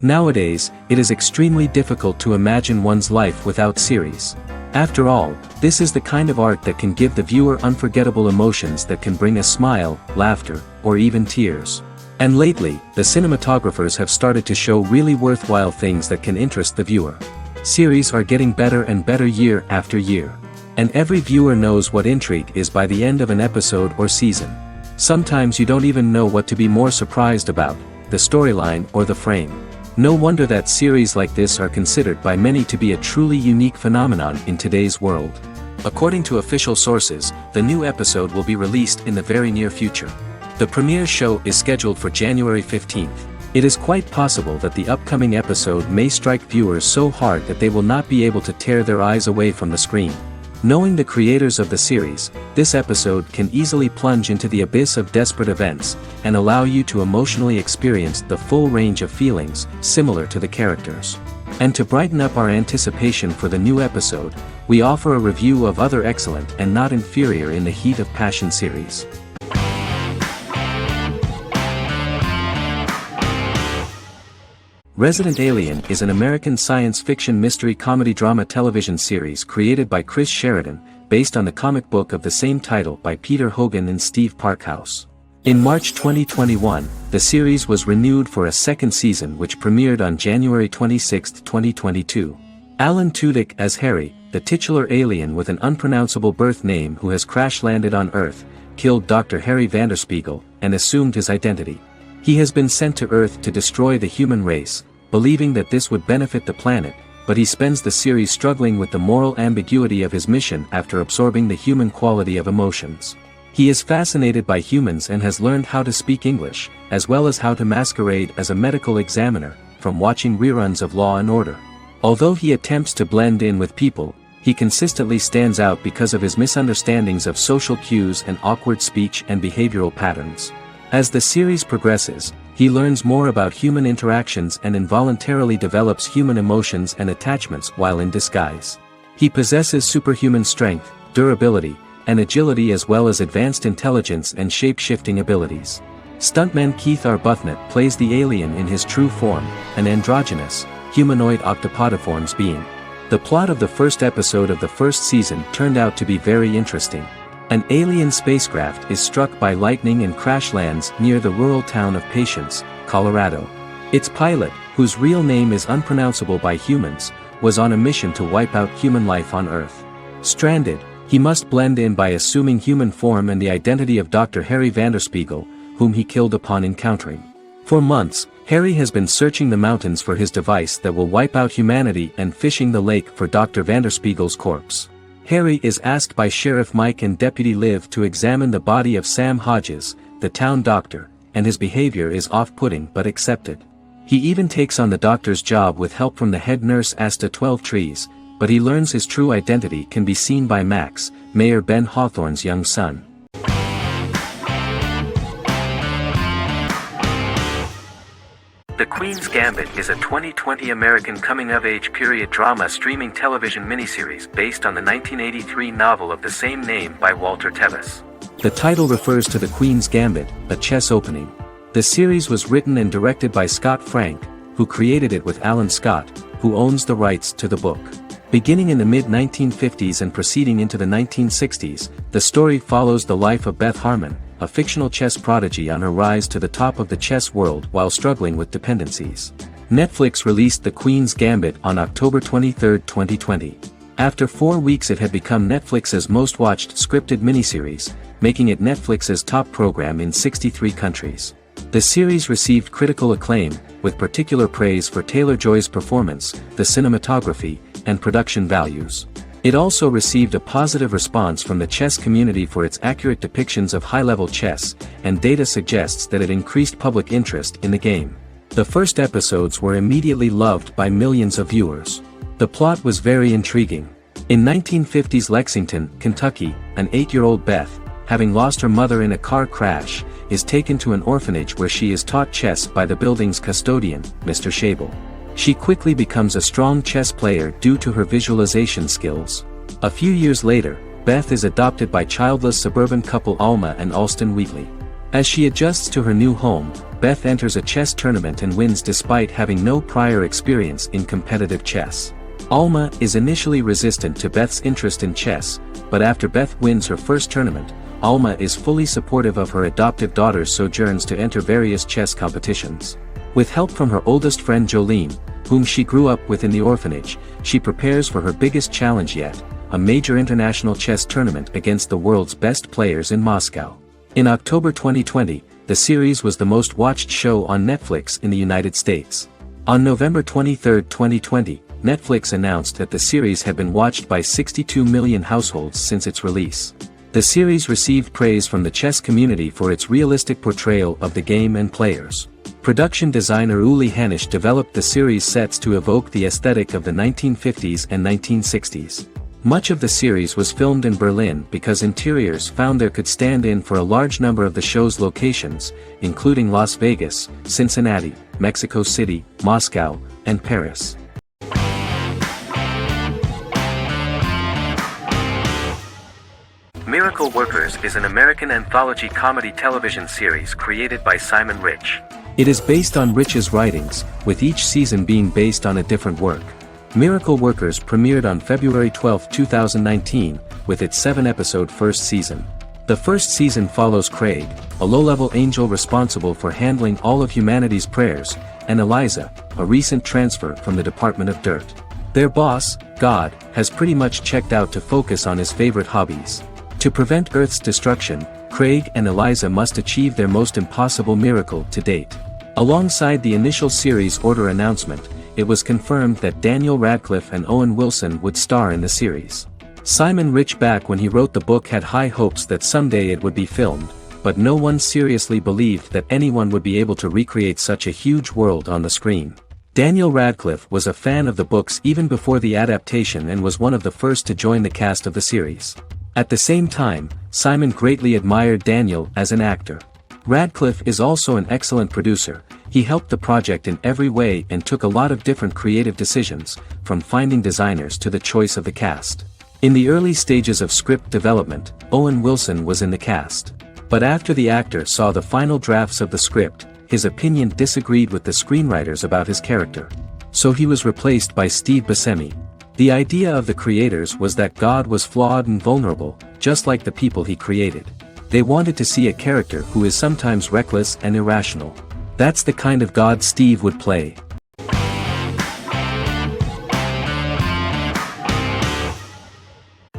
Nowadays, it is extremely difficult to imagine one's life without series. After all, this is the kind of art that can give the viewer unforgettable emotions that can bring a smile, laughter, or even tears. And lately, the cinematographers have started to show really worthwhile things that can interest the viewer. Series are getting better and better year after year. And every viewer knows what intrigue is by the end of an episode or season. Sometimes you don't even know what to be more surprised about, the storyline or the frame. No wonder that series like this are considered by many to be a truly unique phenomenon in today's world. According to official sources, the new episode will be released in the very near future. The premiere show is scheduled for January 15th. It is quite possible that the upcoming episode may strike viewers so hard that they will not be able to tear their eyes away from the screen. Knowing the creators of the series, this episode can easily plunge into the abyss of desperate events, and allow you to emotionally experience the full range of feelings, similar to the characters. And to brighten up our anticipation for the new episode, we offer a review of other excellent and not inferior in the heat of passion series. Resident Alien is an American science fiction mystery comedy drama television series created by Chris Sheridan, based on the comic book of the same title by Peter Hogan and Steve Parkhouse. In March 2021, the series was renewed for a second season which premiered on January 26, 2022. Alan Tudyk as Harry, the titular alien with an unpronounceable birth name who has crash-landed on Earth, killed Dr. Harry Vanderspiegel, and assumed his identity. He has been sent to Earth to destroy the human race, believing that this would benefit the planet, but he spends the series struggling with the moral ambiguity of his mission after absorbing the human quality of emotions. He is fascinated by humans and has learned how to speak English, as well as how to masquerade as a medical examiner, from watching reruns of Law and Order. Although he attempts to blend in with people, he consistently stands out because of his misunderstandings of social cues and awkward speech and behavioral patterns. As the series progresses, he learns more about human interactions and involuntarily develops human emotions and attachments while in disguise. He possesses superhuman strength, durability, and agility as well as advanced intelligence and shape-shifting abilities. Stuntman Keith Arbuthnot plays the alien in his true form, an androgynous, humanoid octopodiforms being. The plot of the first episode of the first season turned out to be very interesting. An alien spacecraft is struck by lightning and crash lands near the rural town of Patience, Colorado. Its pilot, whose real name is unpronounceable by humans, was on a mission to wipe out human life on Earth. Stranded, he must blend in by assuming human form and the identity of Dr. Harry Vanderspiegel, whom he killed upon encountering. For months, Harry has been searching the mountains for his device that will wipe out humanity and fishing the lake for Dr. Vanderspiegel's corpse. Harry is asked by Sheriff Mike and Deputy Liv to examine the body of Sam Hodges, the town doctor, and his behavior is off-putting but accepted. He even takes on the doctor's job with help from the head nurse Asta 12 Trees, but he learns his true identity can be seen by Max, Mayor Ben Hawthorne's young son. The Queen's Gambit is a 2020 American coming-of-age period drama streaming television miniseries based on the 1983 novel of the same name by Walter Tevis. The title refers to the Queen's Gambit, a chess opening. The series was written and directed by Scott Frank, who created it with Alan Scott, who owns the rights to the book. Beginning in the mid-1950s and proceeding into the 1960s, the story follows the life of Beth Harmon, a fictional chess prodigy on her rise to the top of the chess world while struggling with dependencies. Netflix released The Queen's Gambit on October 23, 2020. After 4 weeks it had become Netflix's most-watched scripted miniseries, making it Netflix's top program in 63 countries. The series received critical acclaim, with particular praise for Taylor-Joy's performance, the cinematography, and production values. It also received a positive response from the chess community for its accurate depictions of high-level chess, and data suggests that it increased public interest in the game. The first episodes were immediately loved by millions of viewers. The plot was very intriguing. In 1950s Lexington, Kentucky, an 8-year-old Beth, having lost her mother in a car crash, is taken to an orphanage where she is taught chess by the building's custodian, Mr. Schabel. She quickly becomes a strong chess player due to her visualization skills. A few years later, Beth is adopted by childless suburban couple Alma and Alston Wheatley. As she adjusts to her new home, Beth enters a chess tournament and wins despite having no prior experience in competitive chess. Alma is initially resistant to Beth's interest in chess, but after Beth wins her first tournament, Alma is fully supportive of her adoptive daughter's sojourns to enter various chess competitions. With help from her oldest friend Jolene, whom she grew up with in the orphanage, she prepares for her biggest challenge yet, a major international chess tournament against the world's best players in Moscow. In October 2020, the series was the most watched show on Netflix in the United States. On November 23, 2020, Netflix announced that the series had been watched by 62 million households since its release. The series received praise from the chess community for its realistic portrayal of the game and players. Production designer Uli Hanisch developed the series sets to evoke the aesthetic of the 1950s and 1960s. Much of the series was filmed in Berlin because interiors found there could stand in for a large number of the show's locations, including Las Vegas, Cincinnati, Mexico City, Moscow, and Paris. Miracle Workers is an American anthology comedy television series created by Simon Rich. It is based on Rich's writings, with each season being based on a different work. Miracle Workers premiered on February 12, 2019, with its 7-episode first season. The first season follows Craig, a low-level angel responsible for handling all of humanity's prayers, and Eliza, a recent transfer from the Department of Dirt. Their boss, God, has pretty much checked out to focus on his favorite hobbies. To prevent Earth's destruction, Craig and Eliza must achieve their most impossible miracle to date. Alongside the initial series order announcement, it was confirmed that Daniel Radcliffe and Owen Wilson would star in the series. Simon Rich back when he wrote the book had high hopes that someday it would be filmed, but no one seriously believed that anyone would be able to recreate such a huge world on the screen. Daniel Radcliffe was a fan of the books even before the adaptation and was one of the first to join the cast of the series. At the same time, Simon greatly admired Daniel as an actor. Radcliffe is also an excellent producer. He helped the project in every way and took a lot of different creative decisions, from finding designers to the choice of the cast. In the early stages of script development, Owen Wilson was in the cast. But after the actor saw the final drafts of the script, his opinion disagreed with the screenwriters about his character. So he was replaced by Steve Buscemi. The idea of the creators was that God was flawed and vulnerable, just like the people he created. They wanted to see a character who is sometimes reckless and irrational. That's the kind of God Steve would play.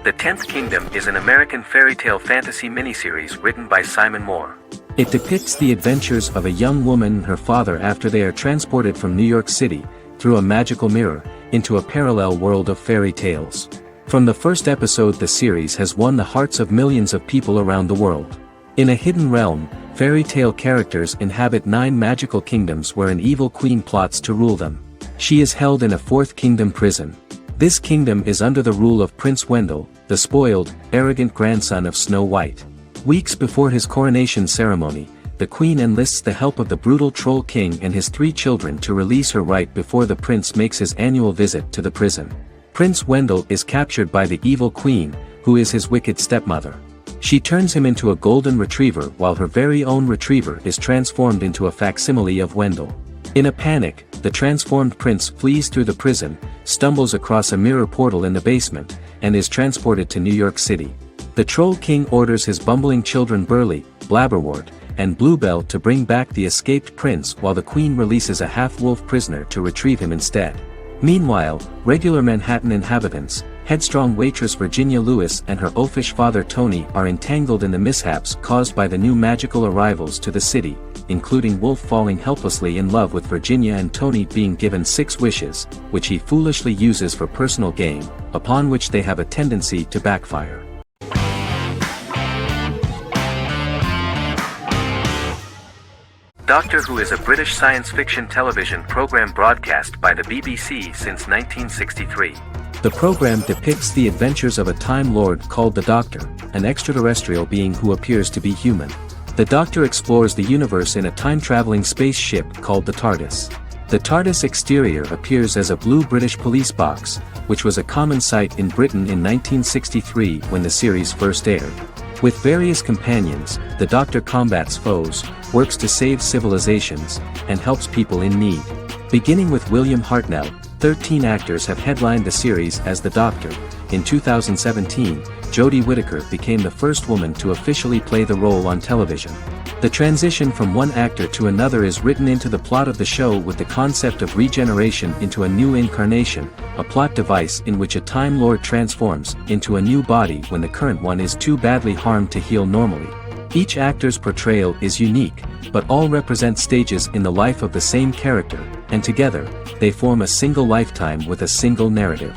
The Tenth Kingdom is an American fairy tale fantasy miniseries written by Simon Moore. It depicts the adventures of a young woman and her father after they are transported from New York City, through a magical mirror, into a parallel world of fairy tales. From the first episode, the series has won the hearts of millions of people around the world. In a hidden realm, fairy tale characters inhabit 9 magical kingdoms where an evil queen plots to rule them. She is held in a 4th kingdom prison. This kingdom is under the rule of Prince Wendell, the spoiled, arrogant grandson of Snow White. Weeks before his coronation ceremony, the queen enlists the help of the brutal Troll King and his 3 children to release her right before the prince makes his annual visit to the prison. Prince Wendell is captured by the evil queen, who is his wicked stepmother. She turns him into a golden retriever while her very own retriever is transformed into a facsimile of Wendell. In a panic, the transformed prince flees through the prison, stumbles across a mirror portal in the basement, and is transported to New York City. The Troll King orders his bumbling children Burley, Blabberwort, and Bluebell to bring back the escaped prince while the queen releases a half-wolf prisoner to retrieve him instead. Meanwhile, regular Manhattan inhabitants, headstrong waitress Virginia Lewis and her oafish father Tony are entangled in the mishaps caused by the new magical arrivals to the city, including Wolf falling helplessly in love with Virginia and Tony being given 6 wishes, which he foolishly uses for personal gain, upon which they have a tendency to backfire. Doctor Who is a British science fiction television program broadcast by the BBC since 1963. The program depicts the adventures of a Time Lord called the Doctor, an extraterrestrial being who appears to be human. The Doctor explores the universe in a time-traveling spaceship called the TARDIS. The TARDIS exterior appears as a blue British police box, which was a common sight in Britain in 1963 when the series first aired. With various companions, the Doctor combats foes, works to save civilizations, and helps people in need. Beginning with William Hartnell, 13 actors have headlined the series as the Doctor. In 2017, Jodie Whittaker became the first woman to officially play the role on television. The transition from one actor to another is written into the plot of the show with the concept of regeneration into a new incarnation, a plot device in which a Time Lord transforms into a new body when the current one is too badly harmed to heal normally. Each actor's portrayal is unique, but all represent stages in the life of the same character, and together, they form a single lifetime with a single narrative.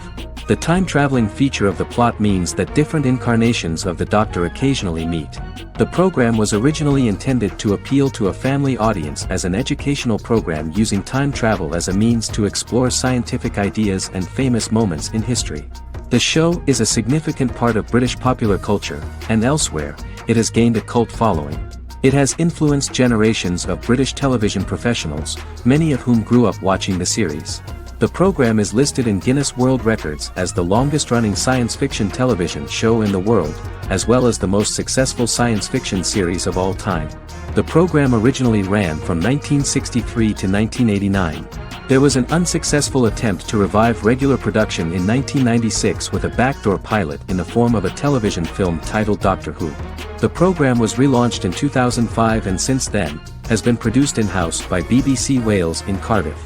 The time-traveling feature of the plot means that different incarnations of the Doctor occasionally meet. The program was originally intended to appeal to a family audience as an educational program using time travel as a means to explore scientific ideas and famous moments in history. The show is a significant part of British popular culture, and elsewhere, it has gained a cult following. It has influenced generations of British television professionals, many of whom grew up watching the series. The program is listed in Guinness World Records as the longest-running science fiction television show in the world, as well as the most successful science fiction series of all time. The program originally ran from 1963 to 1989. There was an unsuccessful attempt to revive regular production in 1996 with a backdoor pilot in the form of a television film titled Doctor Who. The program was relaunched in 2005 and since then, has been produced in-house by BBC Wales in Cardiff.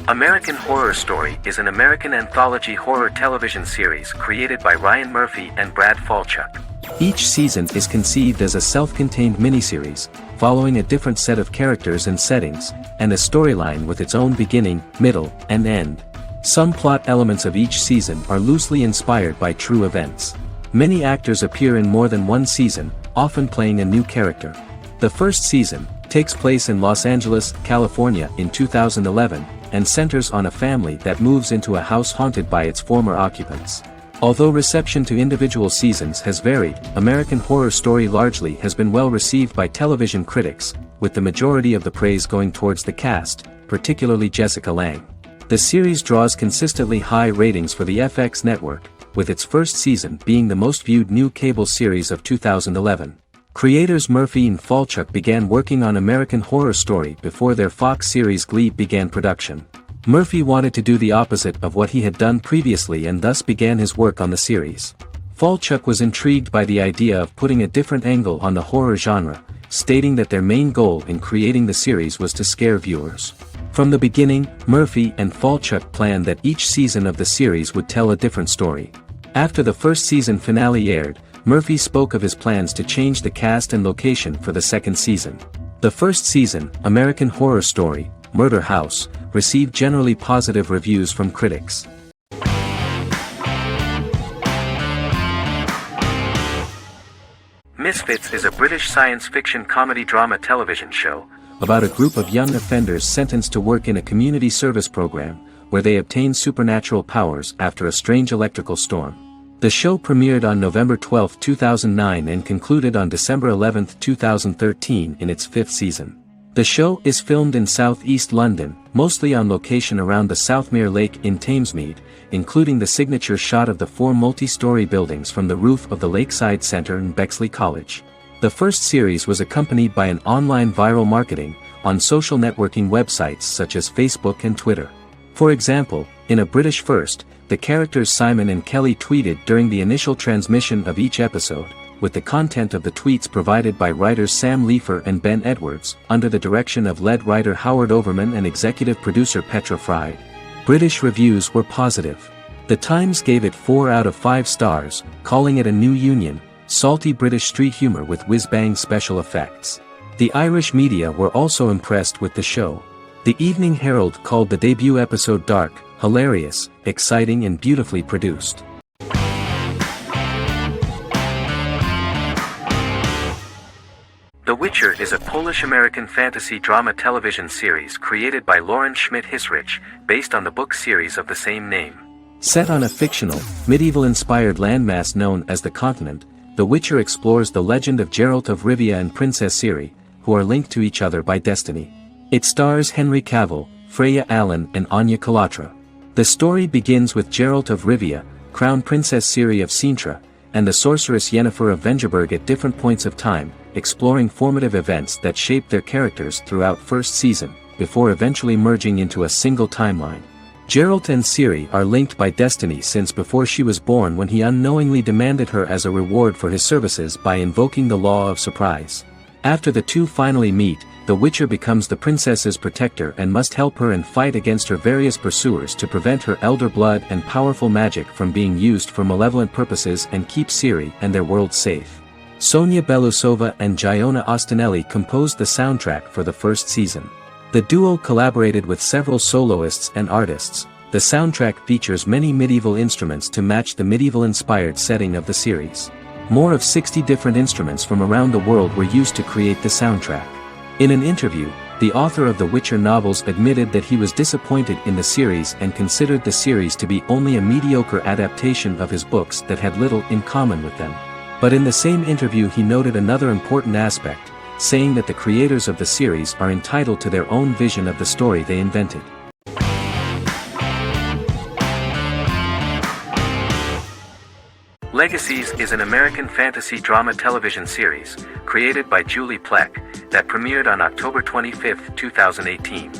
American Horror Story is an American anthology horror television series created by Ryan Murphy and Brad Falchuk. Each season is conceived as a self-contained miniseries, following a different set of characters and settings, and a storyline with its own beginning, middle, and end. Some plot elements of each season are loosely inspired by true events. Many actors appear in more than one season, often playing a new character. The first season takes place in Los Angeles, California in 2011, and centers on a family that moves into a house haunted by its former occupants. Although reception to individual seasons has varied, American Horror Story largely has been well received by television critics, with the majority of the praise going towards the cast, particularly Jessica Lange. The series draws consistently high ratings for the FX network, with its first season being the most viewed new cable series of 2011. Creators Murphy and Falchuk began working on American Horror Story before their Fox series Glee began production. Murphy wanted to do the opposite of what he had done previously and thus began his work on the series. Falchuk was intrigued by the idea of putting a different angle on the horror genre, stating that their main goal in creating the series was to scare viewers. From the beginning, Murphy and Falchuk planned that each season of the series would tell a different story. After the first season finale aired, Murphy spoke of his plans to change the cast and location for the second season. The first season, American Horror Story, Murder House, received generally positive reviews from critics. Misfits is a British science fiction comedy drama television show about a group of young offenders sentenced to work in a community service program, where they obtain supernatural powers after a strange electrical storm. The show premiered on November 12, 2009 and concluded on December 11, 2013 in its fifth season. The show is filmed in southeast London, mostly on location around the Southmere Lake in Thamesmead, including the signature shot of the four multi-story buildings from the roof of the Lakeside Centre in Bexley College. The first series was accompanied by an online viral marketing on social networking websites such as Facebook and Twitter. For example, in a British first, the characters Simon and Kelly tweeted during the initial transmission of each episode, with the content of the tweets provided by writers Sam Leifer and Ben Edwards, under the direction of lead writer Howard Overman and executive producer Petra Fried. British reviews were positive. The Times gave it 4 out of 5 stars, calling it a new union, salty British street humour with whiz-bang special effects. The Irish media were also impressed with the show. The Evening Herald called the debut episode dark, hilarious, exciting and beautifully produced. The Witcher is a Polish-American fantasy drama television series created by Lauren Schmidt-Hisrich, based on the book series of the same name. Set on a fictional, medieval-inspired landmass known as the Continent, The Witcher explores the legend of Geralt of Rivia and Princess Ciri, who are linked to each other by destiny. It stars Henry Cavill, Freya Allan and Anya Chalotra. The story begins with Geralt of Rivia, Crown Princess Ciri of Sintra, and the sorceress Yennefer of Vengerberg at different points of time, exploring formative events that shaped their characters throughout first season, before eventually merging into a single timeline. Geralt and Ciri are linked by destiny since before she was born, when he unknowingly demanded her as a reward for his services by invoking the law of surprise. After the two finally meet, the Witcher becomes the princess's protector and must help her and fight against her various pursuers to prevent her elder blood and powerful magic from being used for malevolent purposes and keep Ciri and their world safe. Sonia Belousova and Giona Ostinelli composed the soundtrack for the first season. The duo collaborated with several soloists and artists. The soundtrack features many medieval instruments to match the medieval-inspired setting of the series. More of 60 different instruments from around the world were used to create the soundtrack. In an interview, the author of the Witcher novels admitted that he was disappointed in the series and considered the series to be only a mediocre adaptation of his books that had little in common with them. But in the same interview he noted another important aspect, saying that the creators of the series are entitled to their own vision of the story they invented. Legacies is an American fantasy drama television series, created by Julie Plec, that premiered on October 25, 2018.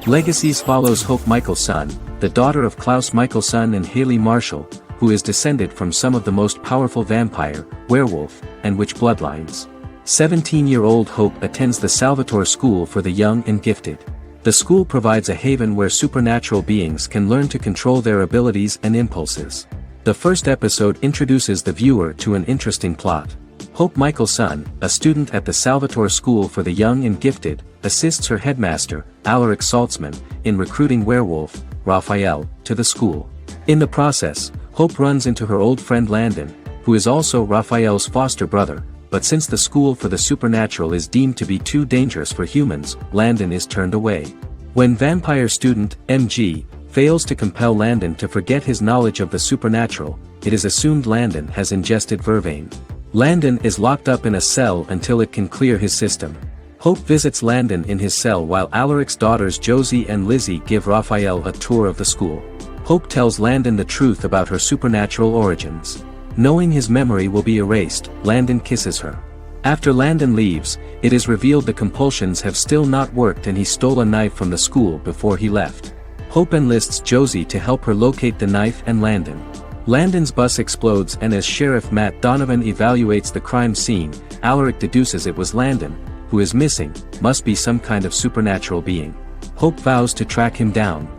Legacies follows Hope Michelson, the daughter of Klaus Michelson and Haley Marshall, who is descended from some of the most powerful vampire, werewolf, and witch bloodlines. 17-year-old Hope attends the Salvatore School for the Young and Gifted. The school provides a haven where supernatural beings can learn to control their abilities and impulses. The first episode introduces the viewer to an interesting plot. Hope Michelson, a student at the Salvatore School for the Young and Gifted, assists her headmaster, Alaric Saltzman, in recruiting werewolf, Raphael, to the school. In the process, Hope runs into her old friend Landon, who is also Raphael's foster brother, but since the school for the supernatural is deemed to be too dangerous for humans, Landon is turned away. When vampire student, MG, fails to compel Landon to forget his knowledge of the supernatural, it is assumed Landon has ingested vervain. Landon is locked up in a cell until it can clear his system. Hope visits Landon in his cell while Alaric's daughters Josie and Lizzie give Raphael a tour of the school. Hope tells Landon the truth about her supernatural origins. Knowing his memory will be erased, Landon kisses her. After Landon leaves, it is revealed the compulsions have still not worked and he stole a knife from the school before he left. Hope enlists Josie to help her locate the knife and Landon. Landon's bus explodes and as Sheriff Matt Donovan evaluates the crime scene, Alaric deduces it was Landon, who is missing, must be some kind of supernatural being. Hope vows to track him down.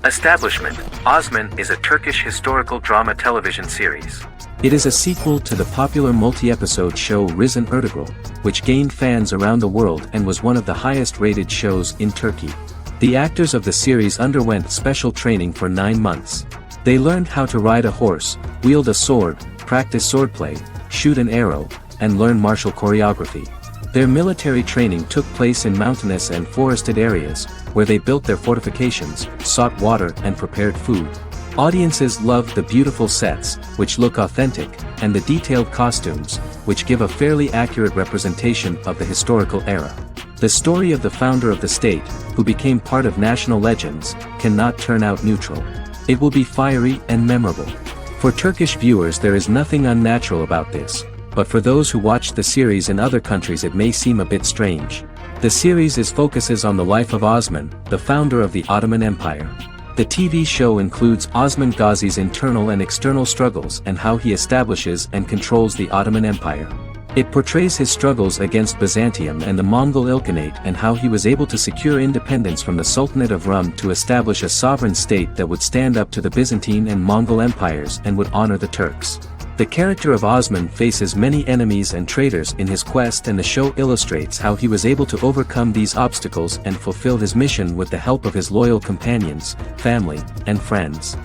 Establishment, Osman is a Turkish historical drama television series. It is a sequel to the popular multi-episode show Risen Ertugrul, which gained fans around the world and was one of the highest-rated shows in Turkey. The actors of the series underwent special training for 9 months. They learned how to ride a horse, wield a sword, practice swordplay, shoot an arrow, and learn martial choreography. Their military training took place in mountainous and forested areas, where they built their fortifications, sought water and prepared food. Audiences loved the beautiful sets, which look authentic, and the detailed costumes, which give a fairly accurate representation of the historical era. The story of the founder of the state, who became part of national legends, cannot turn out neutral. It will be fiery and memorable. For Turkish viewers there is nothing unnatural about this, but for those who watched the series in other countries it may seem a bit strange. The series focuses on the life of Osman, the founder of the Ottoman Empire. The TV show includes Osman Ghazi's internal and external struggles and how he establishes and controls the Ottoman Empire. It portrays his struggles against Byzantium and the Mongol Ilkhanate and how he was able to secure independence from the Sultanate of Rum to establish a sovereign state that would stand up to the Byzantine and Mongol empires and would honor the Turks. The character of Osman faces many enemies and traitors in his quest, and the show illustrates how he was able to overcome these obstacles and fulfill his mission with the help of his loyal companions, family, and friends.